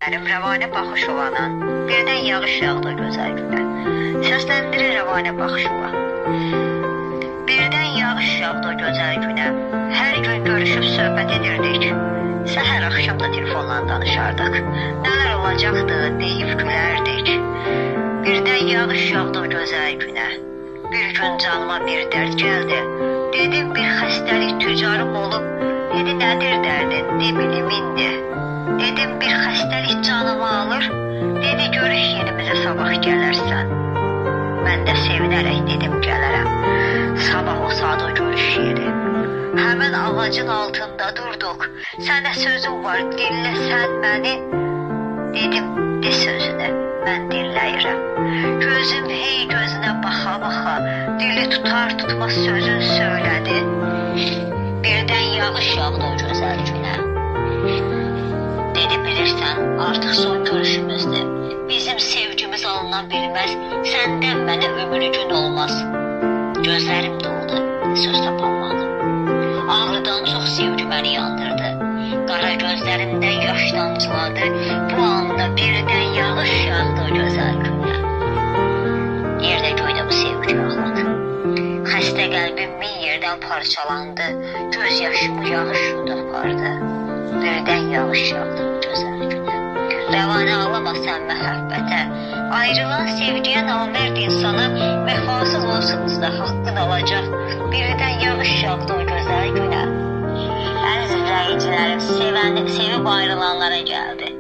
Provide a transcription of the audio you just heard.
Rəvanə Baxışovanın birdən yağış yağdı gözəl günə. Səsləndirir Rəvanə Baxışova. Birdən yağış yağdı gözəl günə. Hər gün görüşüb söhbət edirdik. Səhər axşam da telefonla danışardıq. Nələr olacaqdı deyib gülərdik. Birdən yağış yağdı gözəl günə. Bir gün canıma bir dərd gəldi. Dedim bir xəstəlik tüccarım olub. Dedi nədir dərdin? Ne bilim indi. Dedim bir xəstəlik canımı alır. Dedi görüş yerimizə sabah gələrsən. Mən də sevinərək dedim gələrəm. Sabah o saat o görüş yeri. Həmin ağacın altında durduq. Sənə sözüm var dinləsən məni. Dedim de sözünü mən dinləyirəm. Gözüm hey gözünə baxa baxa. Dili tutar tutmaz sözün söylədi. Birdən yağış yağdı o gözəl günə. Dedi bilirsən artıq son görüşümüzdür. Bizim sevgimiz alına bilməz. Səndən mənə ömrü gün olmaz. Gözlərim doldu, söz tapamadım. Ağrıdan çox sevgi məni yandırdı. Qara gözlərimdən yaş damcıladı. Bu anda birdən yağış yağdı o gözəl günə. Yerdə göydə bu sevgi ağladı. Xəstə qəlbim min yerdən parçalandı. Göz yaşımı yağış yudu apardı. Birdən yağış yağdı o gözəl günə. Rəvanə ağlama sən məhəbbətə. Ayrılan sevgiyə namərd insana vəfasız olsanız da haqqın alacaq. Birdən yağış yağdı o gözəl günə. Əziz izləyicilərim, sevib ayrılanlara gəldi.